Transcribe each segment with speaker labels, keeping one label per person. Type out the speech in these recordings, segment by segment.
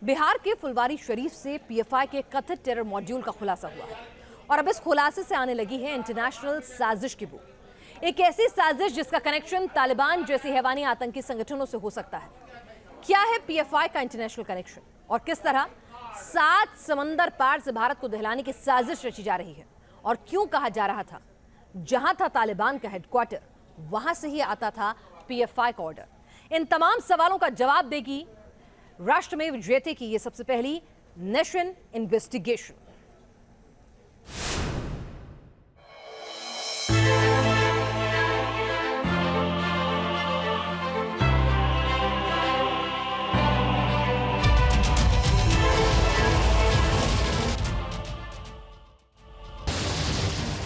Speaker 1: बिहार के फुलवारी शरीफ से पीएफआई के कथित टेरर मॉड्यूल का खुलासा हुआ है और अब इस खुलासे से आने लगी है इंटरनेशनल साजिश की बू। एक ऐसी साजिश जिसका कनेक्शन तालिबान जैसे हैवानी आतंकी संगठनों से हो सकता है। क्या है पीएफआई का इंटरनेशनल कनेक्शन और किस तरह 7 समंदर पार से भारत को दहलाने की साजिश रची जा रही है और क्यों कहा जा रहा था जहां था तालिबान का हेडक्वार्टर वहां से ही आता था पीएफआई का ऑर्डर। इन तमाम सवालों का जवाब देगी राष्ट्र में विजेते की यह सबसे पहली नेशन इन्वेस्टिगेशन।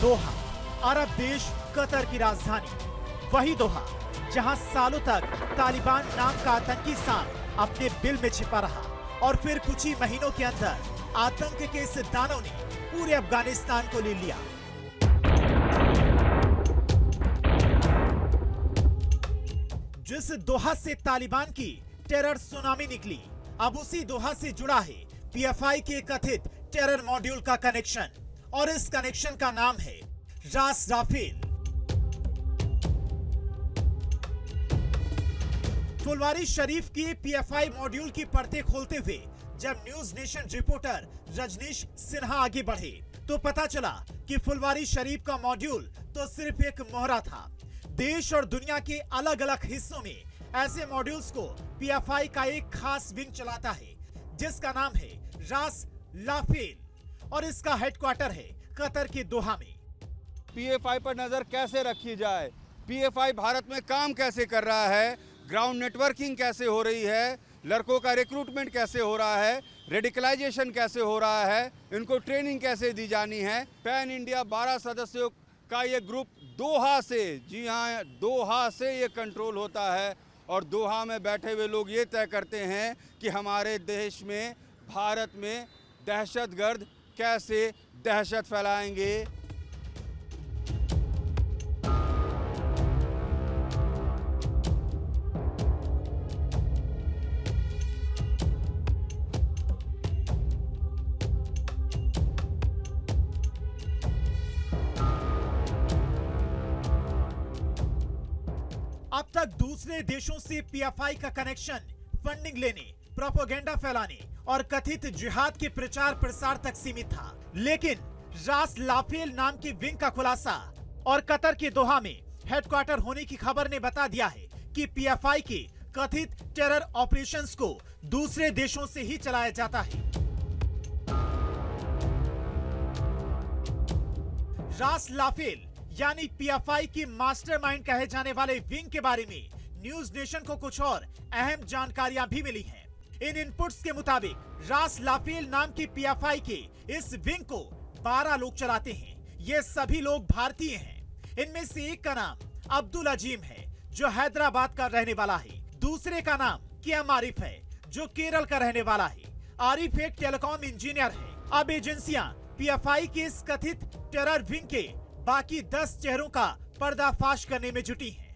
Speaker 2: दोहा, अरब देश कतर की राजधानी, वही दोहा जहां सालों तक तालिबान नाम का आतंकी सांप अपने बिल में छिपा रहा और फिर कुछ ही महीनों के अंदर आतंक के इस दानव ने पूरे अफगानिस्तान को ले लिया। जिस दोहा से तालिबान की टेरर सुनामी निकली, अब उसी दोहा से जुड़ा है पीएफआई के कथित टेरर मॉड्यूल का कनेक्शन और इस कनेक्शन का नाम है रास राफेल। फुलवारी शरीफ की पीएफआई मॉड्यूल की परतें खोलते हुए जब news nation reporter Rajnish Sinha आगे बढ़े तो पता चला कि फुलवारी शरीफ का मॉड्यूल तो सिर्फ एक मोहरा था। देश और दुनिया के अलग अलग हिस्सों में ऐसे मॉड्यूल्स को पीएफआई का एक खास विंग चलाता है जिसका नाम है रास राफेल और इसका हेडक्वार्टर है कतर के दोहा में।
Speaker 3: पीएफआई पर नजर कैसे रखी जाए, पीएफआई भारत में काम कैसे कर रहा है, ग्राउंड नेटवर्किंग कैसे हो रही है, लड़कों का रिक्रूटमेंट कैसे हो रहा है, रेडिकलाइजेशन कैसे हो रहा है, इनको ट्रेनिंग कैसे दी जानी है। पैन इंडिया 12 सदस्यों का ये ग्रुप दोहा से, जी हाँ दोहा से ये कंट्रोल होता है और दोहा में बैठे हुए लोग ये तय करते हैं कि हमारे देश में, भारत में दहशतगर्द कैसे दहशत फैलाएंगे।
Speaker 2: अब तक दूसरे देशों से पीएफआई का कनेक्शन फंडिंग लेने, प्रोपेगेंडा फैलाने और कथित जिहाद के प्रचार प्रसार तक सीमित था, लेकिन रास लाफेल नाम के विंग का खुलासा और कतर के दोहा में हेडक्वार्टर होने की खबर ने बता दिया है कि पीएफआई के कथित टेरर ऑपरेशंस को दूसरे देशों से ही चलाया जाता है। रास लाफेल यानी पीएफआई की मास्टरमाइंड कहे जाने वाले विंग के बारे में न्यूज नेशन को कुछ और अहम जानकारियां भी मिली हैं। इन इनपुट्स के मुताबिक रास लाफेल नाम की पीएफआई के इस विंग को 12 लोग चलाते हैं। ये सभी लोग भारतीय हैं। इनमें से एक का नाम अब्दुल अजीम है जो हैदराबाद का रहने वाला है, दूसरे का नाम केएम आरिफ है जो केरल का रहने वाला है। आरिफ एक टेलीकॉम इंजीनियर है। अब एजेंसियां पीएफआई के इस कथित टेरर विंग के बाकी 10 चेहरों का पर्दाफाश करने में जुटी हैं।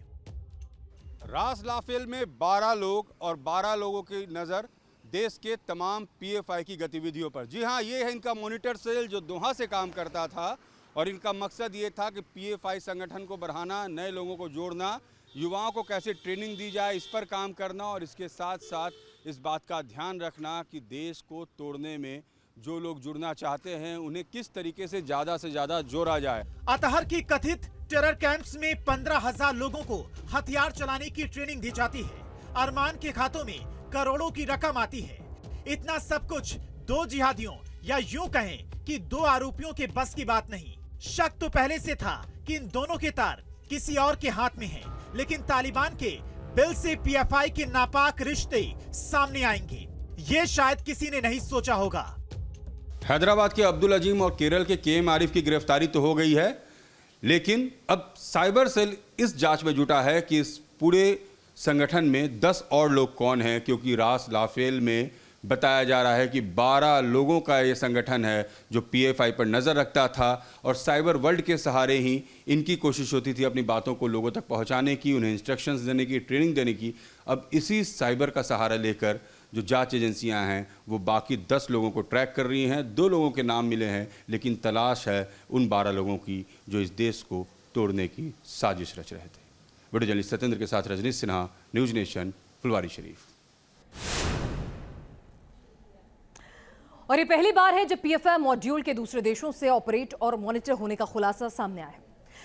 Speaker 3: रास लाफेल में 12 लोग और 12 लोगों की नज़र देश के तमाम पीएफआई की गतिविधियों पर। जी हाँ, ये है इनका मॉनिटर सेल जो दोहा से काम करता था और इनका मकसद ये था कि पीएफआई संगठन को बढ़ाना, नए लोगों को जोड़ना, युवाओं को कैसे ट्रेनिंग दी जाए इस पर काम करना और इसके साथ साथ इस बात का ध्यान रखना कि देश को तोड़ने में जो लोग जुड़ना चाहते हैं उन्हें किस तरीके से ज्यादा जोड़ा जाए।
Speaker 2: अतहर की कथित टेरर कैंप्स में 15,000 लोगों को हथियार चलाने की ट्रेनिंग दी जाती है। अरमान के खातों में करोड़ों की रकम आती है। इतना सब कुछ 2 जिहादियों या यूं कहें कि 2 आरोपियों के बस की बात नहीं। शक तो पहले से था कि इन दोनों के तार किसी और के हाथ में हैं, लेकिन तालिबान के बिल से पीएफआई के नापाक रिश्ते सामने आएंगे, ये शायद किसी ने नहीं सोचा होगा।
Speaker 3: हैदराबाद के अब्दुल अजीम और केरल के केएम आरिफ की गिरफ्तारी तो हो गई है, लेकिन अब साइबर सेल इस जांच में जुटा है कि इस पूरे संगठन में 10 और लोग कौन हैं, क्योंकि रास लाफेल में बताया जा रहा है कि 12 लोगों का ये संगठन है जो पीएफआई पर नज़र रखता था और साइबर वर्ल्ड के सहारे ही इनकी कोशिश होती थी अपनी बातों को लोगों तक पहुंचाने की, उन्हें इंस्ट्रक्शंस देने की, ट्रेनिंग देने की। अब इसी साइबर का सहारा लेकर जो जांच एजेंसियां हैं वो बाकी 10 लोगों को ट्रैक कर रही हैं। 2 लोगों के नाम मिले हैं, लेकिन तलाश है उन 12 लोगों की जो इस देश को तोड़ने की साजिश रच रहे थे। वीडियो जर्नलिस्ट सत्येंद्र के साथ रजनीश सिन्हा, न्यूज नेशन, फुलवारी शरीफ।
Speaker 1: और ये पहली बार है जब पीएफआई मॉड्यूल के दूसरे देशों से ऑपरेट और मॉनिटर होने का खुलासा सामने आया है,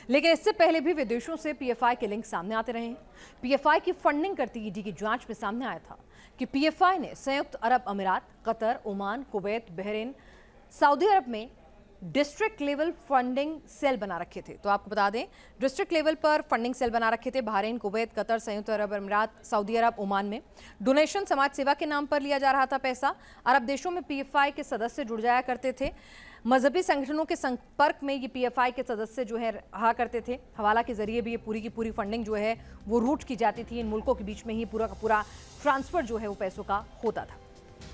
Speaker 1: लेकिन इससे पहले भी विदेशों से पीएफआई के लिंक सामने आते रहे हैं। पीएफआई की फंडिंग करती ईडी की जांच में सामने आया था कि पीएफआई ने संयुक्त अरब अमीरात, Qatar, Oman, Kuwait, Bahrain, Saudi Arab में डिस्ट्रिक्ट लेवल फंडिंग सेल बना रखे थे। तो आपको बता दें, डिस्ट्रिक्ट लेवल पर फंडिंग सेल बना रखे थे बहरीन, कुवैत, कतर, संयुक्त अरब अमीरात, सऊदी अरब, ओमान में। डोनेशन समाज सेवा के नाम पर लिया जा रहा था पैसा। अरब देशों में पीएफआई के सदस्य जुड़ जाया करते थे। मजहबी संगठनों के संपर्क में ये पीएफआई के सदस्य जो है रहा करते थे। हवाला के जरिए भी ये पूरी की पूरी फंडिंग जो है वो रूट की जाती थी। इन मुल्कों के बीच में ही पूरा का पूरा ट्रांसफर जो है वो पैसों का होता था।